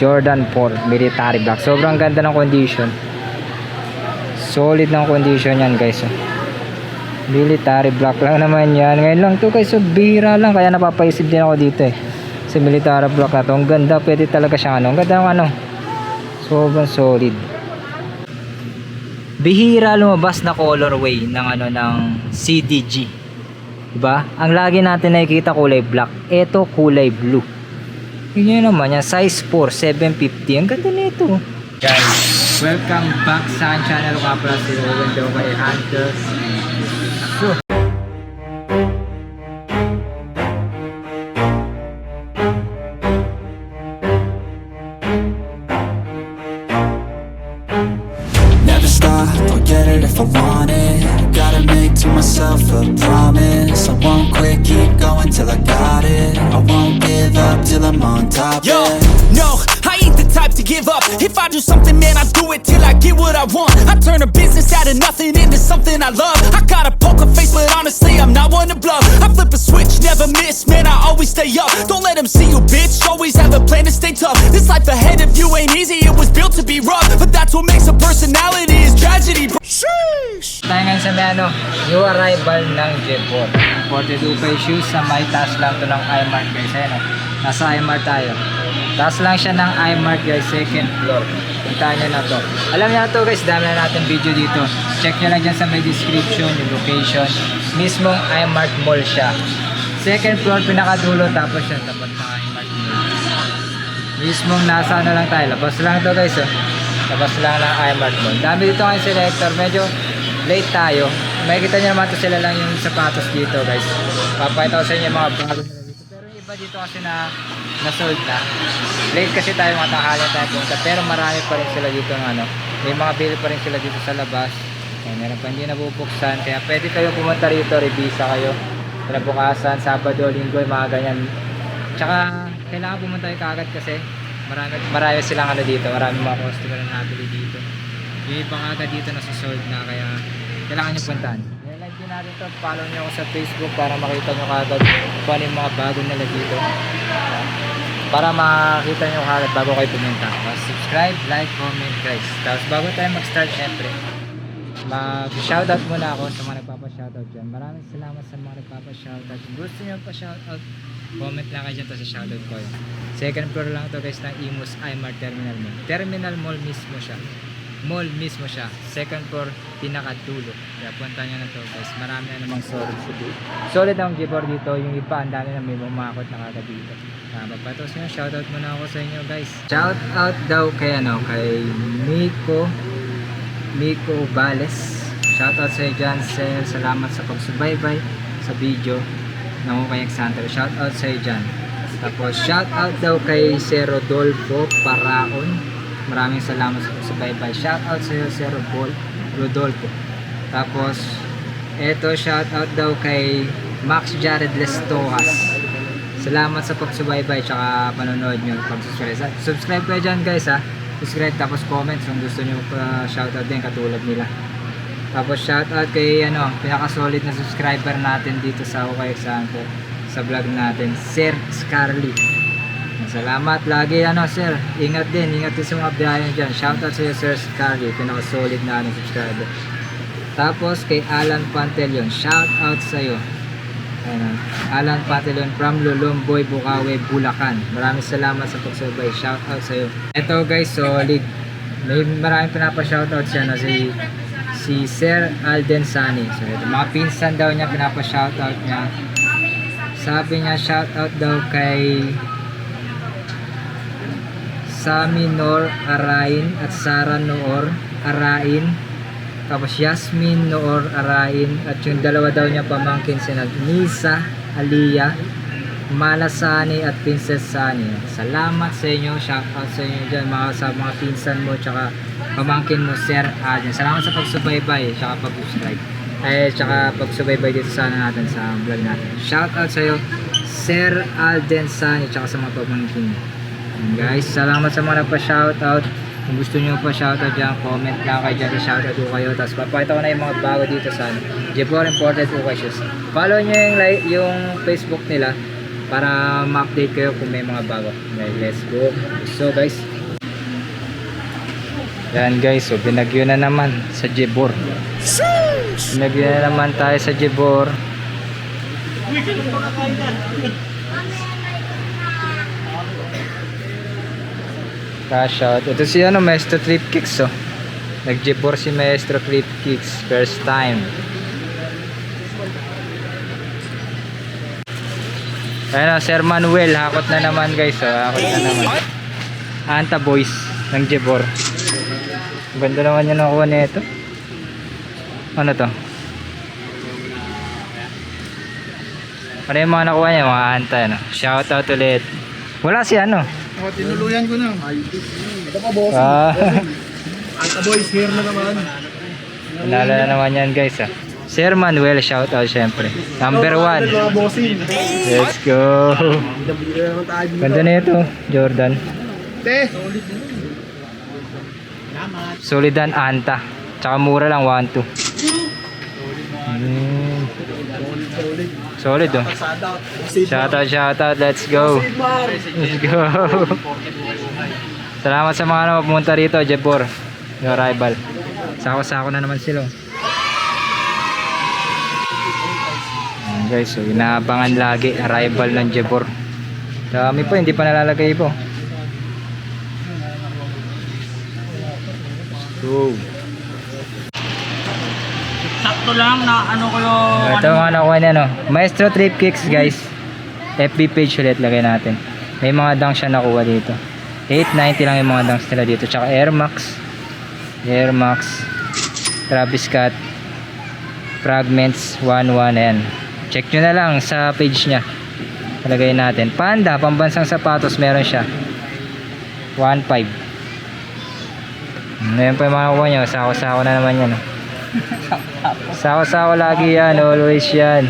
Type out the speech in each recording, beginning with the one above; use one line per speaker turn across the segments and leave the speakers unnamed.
Jordan 4 military black. Sobrang ganda ng condition. Solid ng condition yan guys. Military black lang naman yan. Ngayon lang to guys. So bihira lang. Kaya napapaisip din ako dito eh. Sa military black na to. Ang ganda. Pwede talaga siyang ano. Ang ganda ng ano. Sobrang solid. Bihira lumabas na colorway ng ano ng CDG. Diba? Ang lagi natin nakikita kulay black. Ito kulay blue. Yun yun naman yan. Size 4, 750. Ang ganda nito. Guys, welcome back sa channel ko pala si Owen daw kay Hunter. So,
never stop, I'll get it if I want it. Gotta make to myself a promise. I won't quit, keep going till I got it. I won't give up till I'm on top.
Yo, no, I ain't the type to give up. If I do something, man, I do it till I get what I want. I turn a business out of nothing into something I love. I got a poker face, but honestly, I'm not one to bluff. I flip a switch, never miss, man, I always stay up. Don't let them see you, bitch, always have a plan to stay tough. This life ahead of you ain't easy, it was built to be rough. But that's what makes a personality, is tragedy, bro. Sheesh.
tayo ngayon sa may ano, new arrival ng J4. 42 pa shoes sa may taas lang to ng iMart guys. Ayan o, nasa iMart tayo. Taas lang siya ng iMart guys, second floor. Puntahan nyo na to. Alam nyo na to guys, dami na natin video dito. Check nyo lang dyan sa may description, yung location. Mismong iMart Mall siya. Second floor, pinakadulo, tapos siya, tapat ng iMart Mall. Mismong nasa ano lang tayo, labas lang to guys oh. Labas lang ng iMart Mall. Dami dito ngayon selector, medyo late tayo. Makikita nyo naman to sila lang yung sapatos dito guys. Papakita ko sa inyo yung mga bago nila dito. Pero yung iba dito kasi na-sold na. Late kasi tayo, mga tanghali tayo punta. Pero marami pa rin sila dito ng ano. May mga bili pa rin sila dito sa labas. Ayan, meron pa hindi nabubuksan. Kaya pwede kayo pumunta rito, revisa kayo. Kinabukasan, Sabado, Linggo, mga ganyan. Tsaka kailangan pumunta kayo kaagad kasi marami silang ano dito. Marami mga customer na nabili dito. Yung ibang agad dito nasa-sold na, kaya kailangan nyo puntahan. I-like din natin ito, follow nyo ako sa Facebook para makita nyo kagad kung ano yung mga bago nila dito, para makita nyo kagad bago kayo pumunta. Subscribe, like, comment guys. Tapos bago tayo mag-start, syempre mag-shoutout muna ako sa mga nagpapa-shoutout dyan. Maraming salamat sa mga nagpapa-shoutout. Kung gusto nyo pa-shoutout, comment lang kayo dyan, tapos shoutout ko yun. Second floor lang to guys ng Imus iMart Terminal Mall. Terminal Mall mismo siya. Mall mismo siya. Second floor, pinakadulo. Kaya punta nyo na to guys. Marami na namang solid dito. Solid ang J4 dito. Yung iba, ang dami na may bumakot na kagad dito. Papatos nyo, shoutout muna ako sa inyo guys. Shoutout daw kay ano, kay Miko Ubales. Shoutout sa iyo dyan, sir. Salamat sa pagsubaybay sa video ng Ukay Alexander. Shoutout sa iyo dyan. Tapos shoutout daw kay Sir Rodolfo Paraon. Maraming salamat sa pagsubaybay. Shoutout sa iyo, Sir Rodolfo. Tapos eto, shoutout daw kay Max Jared Lestojas. Salamat sa pagsubaybay tsaka panonood nyo, pag-subscribe. Subscribe kayo dyan guys ha. Subscribe tapos comments kung gusto nyo pa shoutout din katulad nila. Tapos shoutout kay ano, pinaka-solid na subscriber natin dito sa Ukay Alexander sa vlog natin, Sir Scarly. Salamat lagi ano sir. Ingat din sa mga biyahe dyan. Shoutout sa iyo, Sir Scarly, pinaka-solid na ano, subscriber. Tapos kay Alan Pantelion, shoutout sa iyo. Ayan, Alan Pantelion from Lulumboy, Bukawi, Bulacan. Maraming salamat sa pagsabay. Shoutout sa iyo. Ito guys, solid. May maraming pinapa-shoutout siya no, si Sir Alden Sani. So ito, mga pinsan daw niya pinapa-shoutout niya. Sabi niya shoutout daw kay Sami Nor Arain at Sara Noor Arain. Tapos Yasmin Noor Arain. At yung dalawa daw niya pamangkin sina Nisa Aliyah, Malasani at Princess Sani. Salamat sa inyo. Shoutout sa inyo dyan sa mga pinsan mo tsaka pamangkin mo, Sir Alden. Salamat sa pagsubaybay tsaka pag-subscribe. Tsaka pagsubaybay dito sana natin sa vlog natin. Shoutout sa iyo, Sir Alden Sani tsaka sa mga pamangkin mo. Guys, salamat sa mga nagpa-shoutout. Kung gusto nyo pa shoutout dyan, comment lang kayo dyan, shoutout ko kayo. Tapos papakita ko na yung mga bago dito sa J4 Imported Ukay Shoes. Follow nyo yung Facebook nila para ma-update kayo kung may mga bago. Okay, let's go. So guys, Yan guys, so binagyo na naman sa Jebor. Binagyo na naman tayo sa Jebor. Cash out. Ito si ano, Maestro Trip Kicks, oh. Nag-Jebor si Maestro Trip Kicks. First time. Ayan o, Sir Manuel. Hakot na naman guys, oh. Hakot na naman. Anta Boys ng Jebor. Ganda naman yung nakuha nito. Ano to? Ano yung mga nakuha niya? Mga anta, no? Shout out ulit. Wala si ano.
Tinuluyan ko na. Ito pa boss. Anta Boys, here na naman.
Nalala na naman yan guys, ah. Sir Manuel, shout out syempre. Number 1.
Mga bossing.
Let's go. Ganda na ito, Jordan.
Te.
Solidan Anta. Tsaka mura lang, 1-2. Solid, oh. Shout out, let's go. Let's go. Salamat sa mga pumunta rito, Jebor. Yung rival. Sako-sako na naman sila. Ayan guys, so inaabangan lagi arrival ng Jebor. Dami pa, hindi pa nalalagay po. Go.
Sakto lang na ano ko yung...
Ito mga nakuha niya, no. Maestro Trip Kicks guys. FB page ulit lagay natin. May mga dunks siya nakuha dito. 890 lang yung mga dunks nila dito. Tsaka Air Max, Travis Scott, Fragments 11. Ayan. Check nyo na lang sa page nya. Lagay natin. Panda, pambansang sapatos meron siya. 1.5. Ngayon pa yung mga nakuha nyo. Sako-sako na naman yan, no. Sako-sako lagi yan, always yan.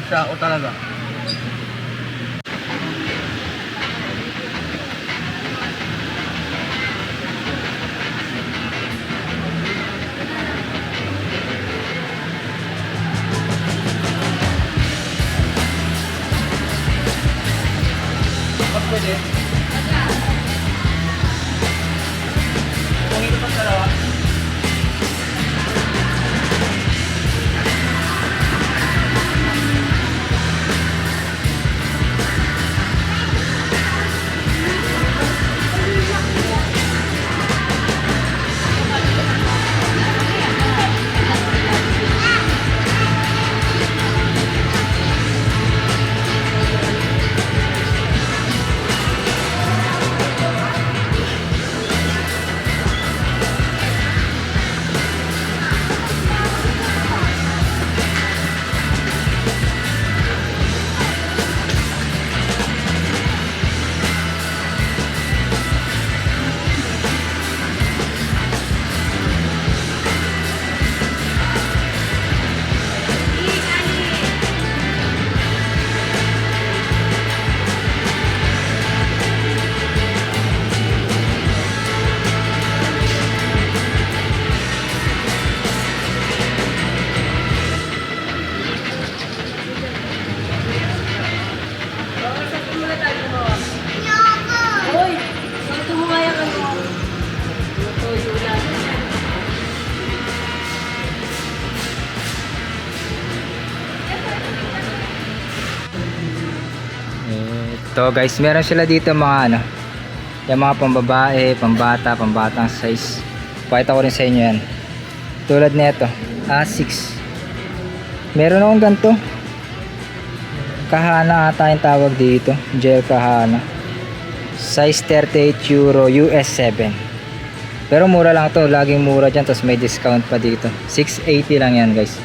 Sako talaga.
Ito guys, meron sila dito mga ano, yung mga pambabae, pambata, pambatang size. Pakita ko rin sa inyo yan. Tulad nito, A6. Meron akong ganito. Kahana ata yung tawag dito. Gel kahana. Size 38 euro, US 7. Pero mura lang to, laging mura dyan. Tapos may discount pa dito. 680 lang yan guys.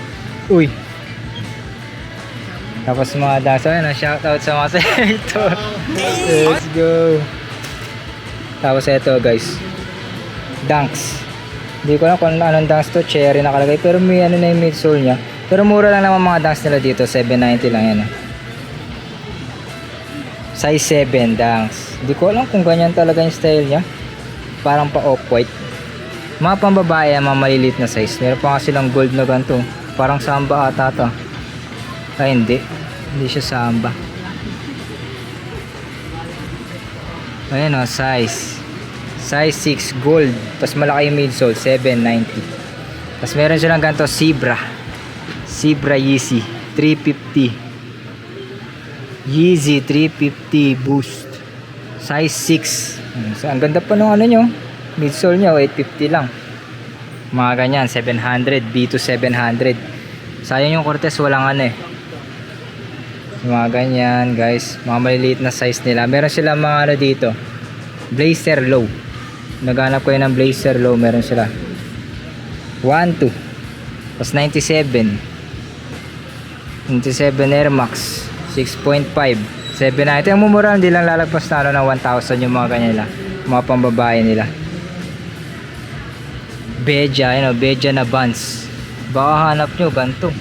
Uy! Tapos mga daso, ayun, shoutout sa mga selector. Let's go. Tapos ito guys, Dunks. Hindi ko alam kung anong Dunks to, cherry nakalagay. Pero may ano na yung midsole nya. Pero mura lang naman mga Dunks nila dito, 790 lang yan. Size 7 Dunks. Hindi ko alam kung ganyan talaga yung style nya. Parang pa off-white. Mga pambabae, mga maliliit na size. Meron pa nga silang gold na ganito. Parang samba ata to. Ay hindi siya samba. Ayan o, size Size 6 gold. Tapos malaki yung midsole, 790. Tapos meron silang ganito, Zebra Yeezy 350. Yeezy 350 Boost. Size 6. So, ang ganda pa nung ano nyo. Midsole nyo, 850 lang. Mga ganyan, 700. B2 700. Sayang yung Cortez, walang ano eh. Mga ganyan guys. Mga maliliit na size nila. Meron sila mga ano dito. Blazer Low. Naghanap ko yun ng Blazer Low. Meron sila 1, 2. Tapos 97 Air Max 6.5 7 ito yung mumura, hindi lang lalagpas na ano ng 1,000 yung mga ganyan nila, mga pambabae nila. Beja, Beja na Vans, baka hanap nyo ganito,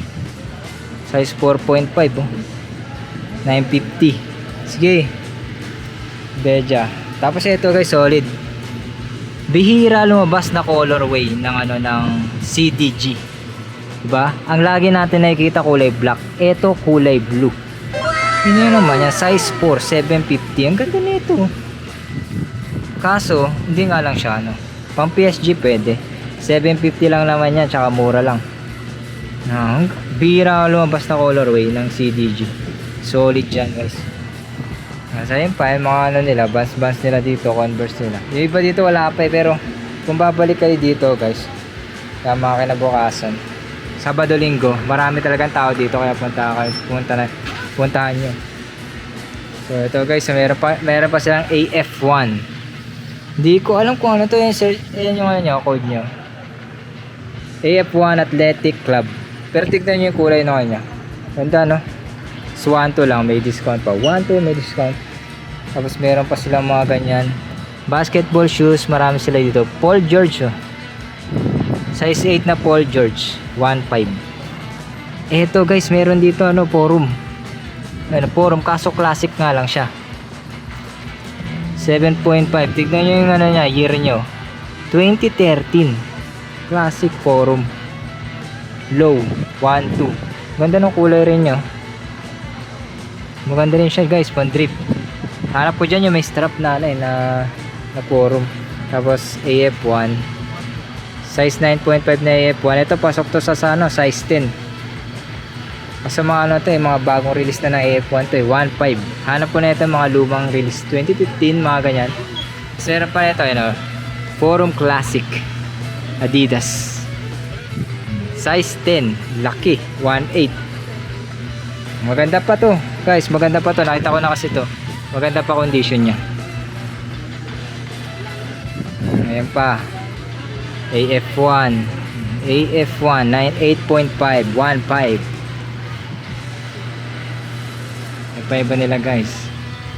size 4.5 oh. 950. Sige, Beja. Tapos ito guys, solid, bihira lumabas na colorway ng ano ng CDG, diba? Ang lagi natin nakikita kulay black, ito kulay blue. Yun naman yan, size 4, 750. Ang ganda nito. Kaso, hindi nga lang siya ano. Pang PSG pwede. 750 lang naman yan, tsaka mura lang. Bira lumabas na colorway ng CDG. Solid yan guys. Nasa yun pa, yung mga ano nila, Vans nila dito, Converse nila. Yung iba dito wala pa eh, pero kung babalik kayo dito guys, tama kinabukasan. Sabado, Linggo, marami talagang tao dito, kaya puntahan nyo. So ito guys, meron pa silang AF1. Hindi ko alam kung ano to, yan yung ano nyo, code nyo. AF1 Athletic Club. Pero tignan nyo yung kulay na kanya. Ganda no? Swanto lang, may discount pa. 1, 2 may discount. Tapos meron pa silang mga ganyan. Basketball shoes, marami sila dito. Paul George oh. Size 8 na Paul George, 1.5. Eto guys, meron dito ano, Forum. Forum, kaso classic nga lang siya. 7.5. Tignan nyo yung ano niya, year nyo. 2013. Classic Forum. Low, 1, 2. Ganda ng kulay rin nyo. Maganda rin siya guys, pang drip. Hanap ko dyan yung may strap na Forum. Tapos AF1. Size 9.5 na AF1. Ito pasok to sa size 10. Kasi mga ano to mga bagong release na ng AF1 to 1.5. Hanap ko na ito mga lumang release 2015, mga ganyan. Meron pa ito Forum Classic Adidas size 10, laki 1.8. Maganda pa to guys, maganda pa to, nakita ko na kasi to, maganda pa condition nya. Ayan pa AF1 8.5 1.5. Pa iba nila guys,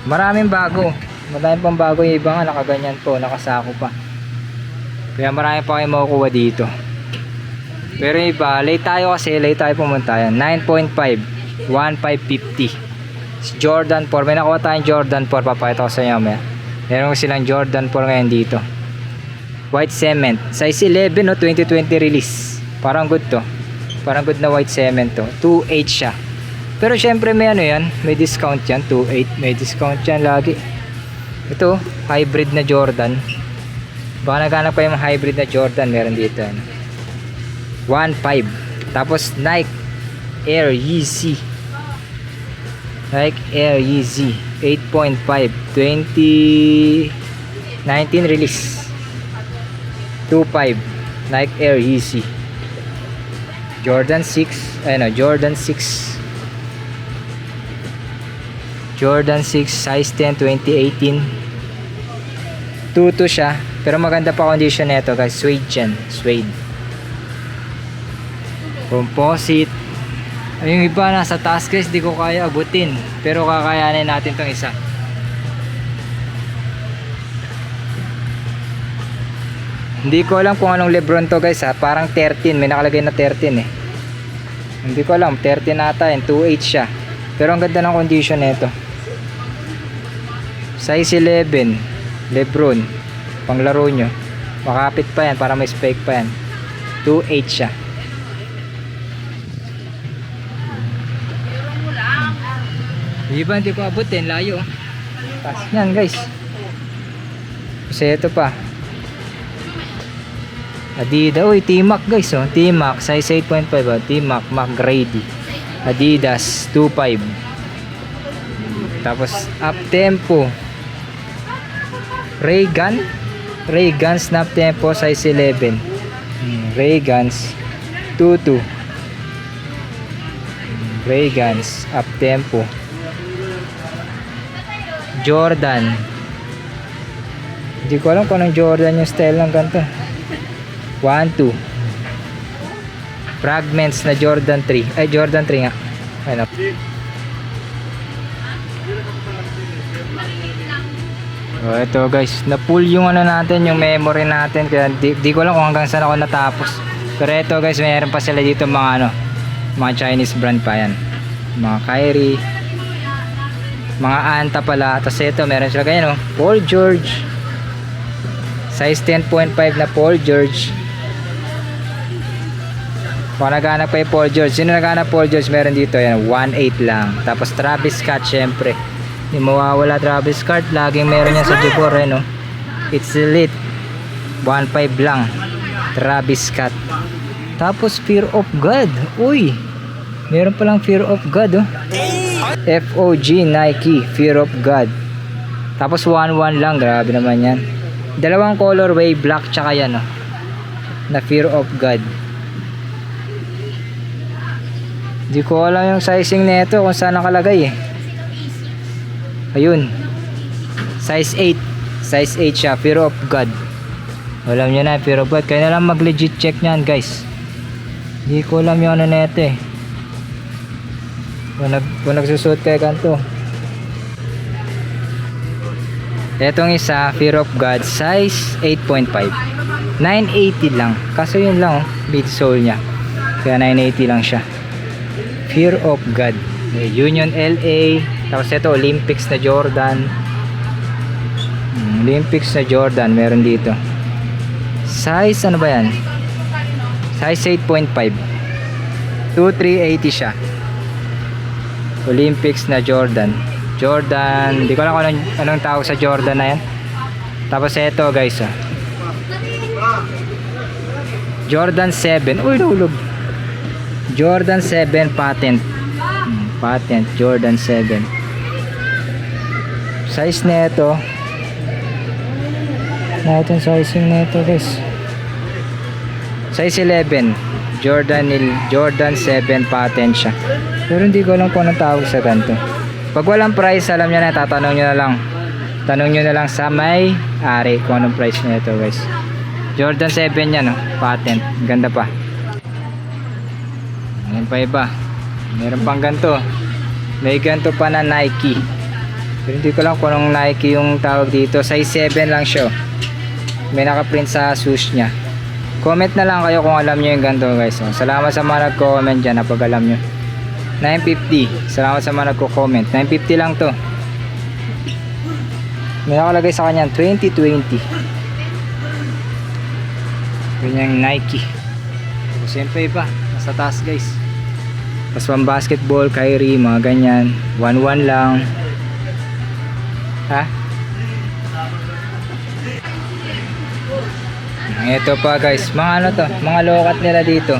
maraming bago, madaming pang bago. Yung iba nga nakaganyan po, nakasako pa, kaya marami pa kayo makukuha dito. Pero yung iba, late tayo pumunta yan. 9.5 1.550 Jordan 4. May nakuha tayong Jordan 4, papakita ko sa inyo maya. Meron silang Jordan 4 ngayon dito, white cement, size 11 no, 2020 release. Parang good to, parang good na white cement to. 2.8 siya. Pero syempre may yan, may discount yan. 2.8 may discount yan lagi. Ito hybrid na Jordan, baka naghanap pa yung hybrid na Jordan, meron dito 1.5. Tapos Nike Air Yeezy 8.5 2019 release, 2.5 Nike Air Yeezy. Jordan 6 size 10 2018. 2.2 siya, pero maganda pa condition nito guys. Suede yan, suede composite. Yung iba nasa taas guys, di ko kaya abutin, pero kakayanin natin tong isa. Hindi ko alam kung anong Lebron to guys parang 13, may nakalagay na 13 hindi ko alam, 13 ata 2.8 siya, pero ang ganda ng condition nito. Size 11 Lebron, panglaro nyo, makapit pa yan, para may spike pa yan. 2.8 siya. Iba hindi ko abutin, layo. Taas yan guys. Kasi ito pa Adidas. Uy, T-Mac guys, oh. T-Mac, size 8.5, oh. T-Mac, McGrady. Adidas, 2.5. Tapos, Uptempo. Ray-Gun Snap Tempo, size 11. Ray-Guns, 2.2. Ray-Guns, Uptempo. Jordan. Hindi ko alam kung anong Jordan yung style ng ganito. 1.2. Fragments na Jordan 3. Ay, Jordan 3 nga. Ano? Oh, ito guys, na-pull yung ano natin, yung memory natin. Kaya di ko alam kung hanggang saan ako natapos. Pero ito guys, mayroon pa sila dito mga ano, mga Chinese brand pa yan. Mga Kyrie, mga Anta pala. Tapos ito, meron sila ganyan, oh, Paul George. Size 10.5 na Paul George. Kung naghanap kayo Paul George, sino naghanap Paul George, meron dito yan, 1.8 lang. Tapos Travis Scott, syempre hindi mawawala Travis Scott, laging meron yan sa Jibor, eh, no? It's elite, 1.5 lang Travis Scott. Tapos Fear of God, uy, meron palang Fear of God, oh. FOG Nike Fear of God. Tapos 1.1 lang, grabe naman yan. Dalawang colorway, black tsaka yan, oh, na Fear of God. Hindi ko alam yung sizing nito kung saan nakalagay, eh. Ayun, size 8. Size 8 siya, Fear of God. Alam nyo na, Fear of God. Kaya na lang mag legit check nyan guys. Hindi ko alam yung ano neto, eh. Kung nagsusuot kayo ganito. Etong isa, Fear of God, size 8.5. 980 lang. Kaso yun lang, oh, midsole nya. Kaya 980 lang siya. Fear of God. Union LA. Tapos ito, Olympics na Jordan. Olympics na Jordan, meron dito. Size, ano ba yan? Size 8.5. 2,380 siya. Olympics na Jordan. Jordan, hindi ko alam kung anong tawag sa Jordan na yan. Tapos ito guys, ah, Jordan 7. Uy, nahulog. Jordan 7 patent. Patent, Jordan 7. Size nito, natin sizing nito guys, size 11. Jordan 7 patent siya. Pero hindi ko alam kung anong tawag sa ganito. Pag walang price, alam nyo na, tatanong nyo na lang. Tanong nyo na lang sa may ari kung anong price nito guys. Jordan 7 yan, no? Patent, ganda pa. Ayan pa iba. Meron pang ganito. May ganito pa na Nike. Pero hindi ko lang kung anong Nike yung tawag dito. Size 7 lang siya. May nakaprint sa swoosh nya. Comment na lang kayo kung alam nyo yung ganito guys. Salamat sa mga nag-comment dyan napag alam nyo. 950. Salamat sa mga nagko-comment. 950 lang to. May nakalagay sa kanya 2020. Ganyang Nike. Siyempre iba. Nasa taas guys. Tapos pang basketball, Kyrie, mga ganyan. 1-1 lang. Ha? Ito pa guys, mga ano to, mga lokat nila dito.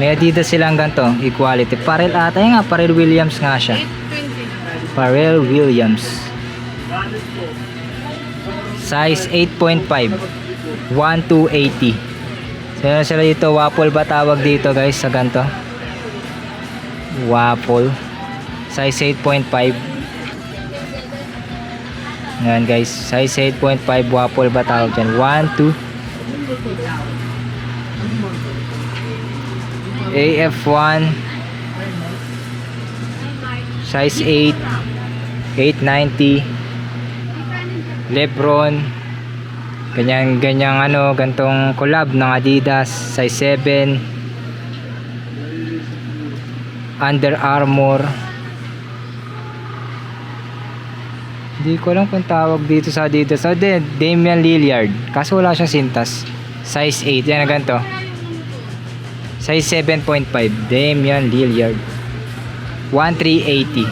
May Adidas silang ganito, equality. Pharrell ata, yun nga, Pharrell Williams nga siya. Pharrell Williams. Size 8.5. 1,280. So yun sila dito, waffle ba tawag dito guys sa ganito? Waffle. Size 8.5. Yan guys, size 8.5 waffle ba tawag dyan? 1, 2 AF1 size 8 890 Lebron, ganyang ano, gantong collab ng Adidas, size 7 Under Armour. Hindi ko lang kung tawag dito sa Adidas. So, Damian Lillard. Kaso wala siyang sintas. Size 8. Yan na ganito. Size 7.5. Damian Lillard. 1,380.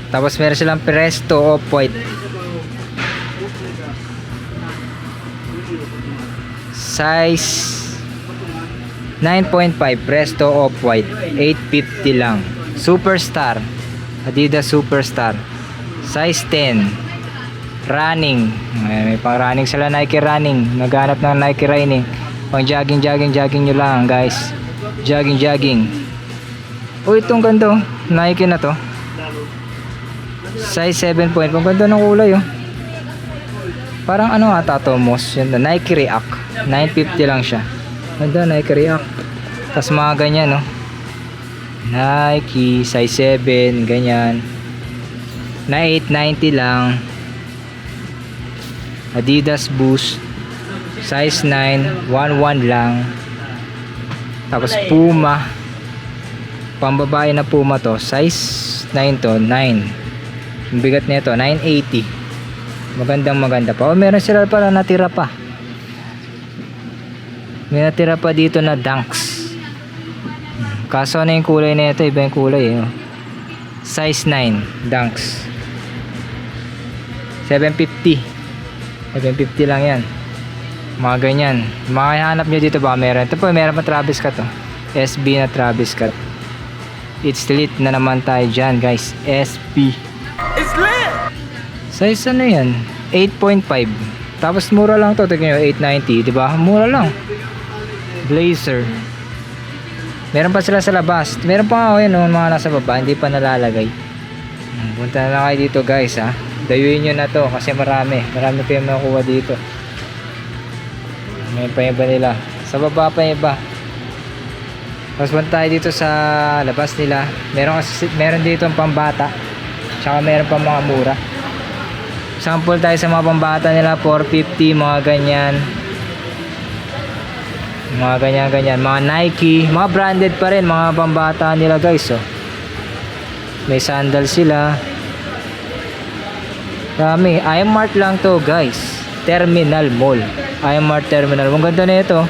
Tapos meron silang Presto Off-White. size 9.5 Presto Off-White, 850 lang. Superstar, Adidas Superstar, size 10, running. May pang running sila, Nike running. Naghanap ng Nike running, pang jogging nyo lang guys. Jogging. Oh, itong ganda, Nike na to, size 7 point. Ang ganda ng kulay, oh. Parang ano ata to, Moss. Yun, Nike React, 950 lang siya. Ganda, Nike React. Tapos mga ganyan, no? Nike size 7, ganyan, na 890 lang. Adidas Boost size 9, 11 lang. Tapos Puma, pambabae na Puma to, size 9 to, 9. Ang bigat nito 980. Maganda pa. Oh, meron sila para natira pa. May natira pa dito na Dunks. Kaso ano yung kulay na ito? Iba yung kulay, eh. Size 9 Dunks, 750 lang yan. Mga ganyan. Makahanap nyo dito ba meron. Ito po, meron pa Travis Scott, oh. SB na Travis Scott. It's lit na naman tayo dyan guys. SB.
It's lit!
Size ano yan? 8.5. Tapos mura lang to. Tignan nyo, 890, diba? Mura lang. Blazer. Meron pa sila sa labas. Meron pa nga yun, mga nasa baba, hindi pa nalalagay. Punta na lang kayo dito guys, ha. Dayuin nyo na to kasi marami kayong makukuha dito. May pa iba nila. Sa baba pa iba. Tapos punta tayo dito sa labas nila. Meron dito ang pambata. Tsaka meron pa mga mura. Sample tayo sa mga pambata nila, 450, mga ganyan. Mga ganyan. Mga Nike, mga branded pa rin, mga pambata nila guys, oh. May sandal sila. Dami. iMart lang to guys. Terminal Mall. iMart Terminal. Ang ganda na ito.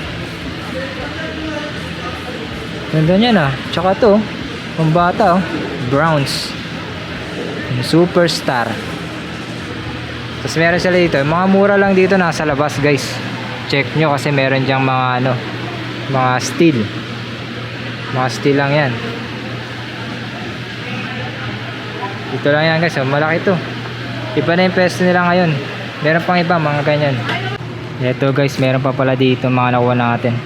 Ganda niya na. Tsaka to, pambata, oh. Browns. Superstar. Tapos meron sila dito. Mga mura lang dito, nasa labas guys. Check nyo kasi meron dyang mga mga steel. Mga steel lang yan. Dito lang yan guys, oh. Malaki to. Iba na yung pwesto nila ngayon. Meron pang iba, mga ganyan. Ito guys, meron pa pala dito mga nakuha natin.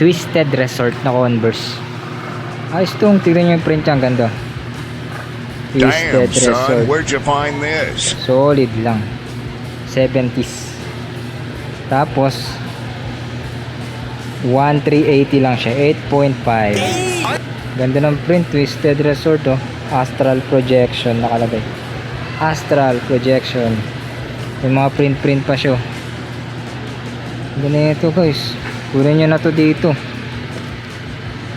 Twisted Resort na Converse. Ayos itong, tignan nyo yung print niya, ang ganda. Twisted
Damn, son,
Resort.
where'd you find this?
Solid lang. 70s. Tapos 1380 lang siya, 8.5. Ganda ng print. Twisted Resort, oh. Astral Projection nakalagay. Astral Projection. May mga print pa siya. Ganito guys. Kunin nyo na to dito.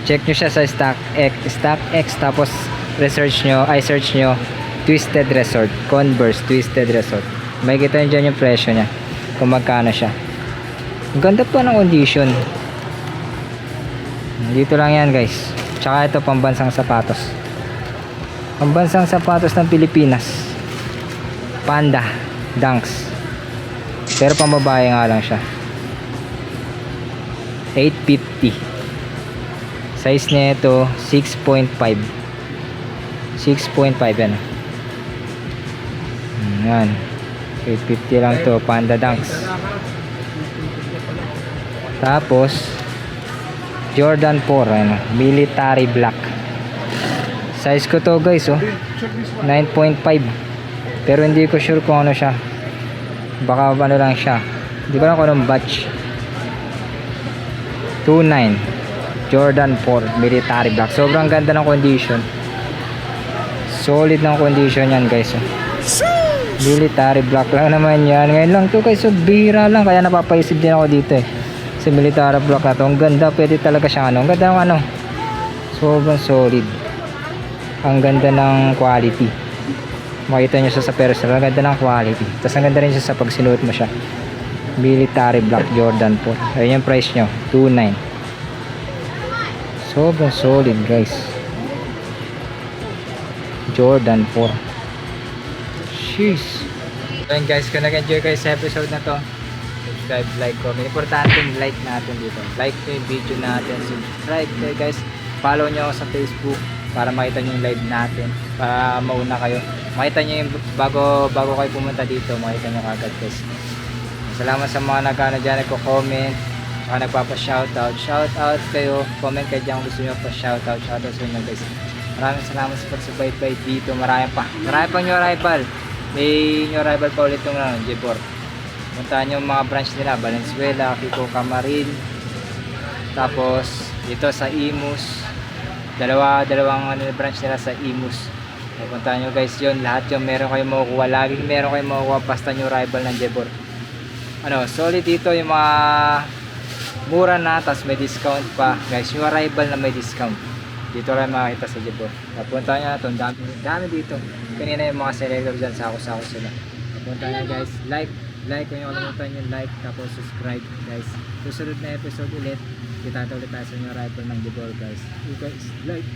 Check nyo siya sa StockX. Tapos search nyo Twisted Resort, Converse Twisted Resort. May kita nyo dyan yung presyo nya, kung magkano siya. Ang ganda pa ng condition. Dito lang yan guys. Tsaka ito, pambansang sapatos. Pambansang sapatos ng Pilipinas. Panda Dunks. Pero pambabae nga lang siya. 850. Size niya ito 6.5. 6.5 yan. Yan. 850 lang to, Panda Dunks. Tapos Jordan 4, ano, military black. Size ko to guys, oh. 9.5. Pero hindi ko sure kung ano siya. Baka ano lang siya. Hindi ko lang kung anong batch. 2.9 Jordan 4 military black. Sobrang ganda ng condition. Solid ng condition yan guys, oh. Military black lang naman yan. Ngayon lang to guys, so bihira lang. Kaya napapaisip din ako dito, eh. Sa military black na to. Ang ganda, pwede talaga siyang ano. Ang ganda ng ano. Sobrang solid. Ang ganda ng quality. Makita nyo siya sa personal. Ang ganda ng quality. Tapos ang ganda rin siya sa pag sinuot mo siya. Military black Jordan 4. Ayun yung price nyo, 2.9. Sobrang solid guys. Jordan 4. Jeez. Ayun guys, kung nag-enjoy kayo sa episode na to, subscribe, like, comment. Importanteng like natin dito. Like nyo yung video natin, subscribe kayo guys. Follow nyo ako sa Facebook para makita nyo yung live natin. Para mauna kayo. Makita nyo yung bago kayo pumunta dito, makita nyo kagad guys. Salamat sa mga nagkano dyan, nagko-comment, saka nagpapa-shoutout. Shoutout kayo, comment kayo dyan kung gusto nyo pa-shoutout. Shoutout sa inyo guys. Maraming salamat sa pagsubaybay dito. Marami pang new arrival. May new arrival pa ulit yung J4. Puntahan nyo yung mga branch nila, Valenzuela, Kiko Camarin. Tapos dito sa Imus. Dalawang branch nila sa Imus. Puntahan nyo guys yun. Lahat yung meron kayo makukuha. Laging meron kayo makukuha basta new arrival ng J4. Solid dito yung mga mura na, tas may discount pa. Guys, new arrival na may discount. Dito lang makakita sa J4. Punta nyo na ito, dami dito. Kanina yung mga selector dyan, sako-sako sila. Punta nyo guys, like kung nyo kalimutan yung like, tapos subscribe guys. Susunod na episode ulit, kita ulit tayo sa new arrival ng J4 guys. You guys, like.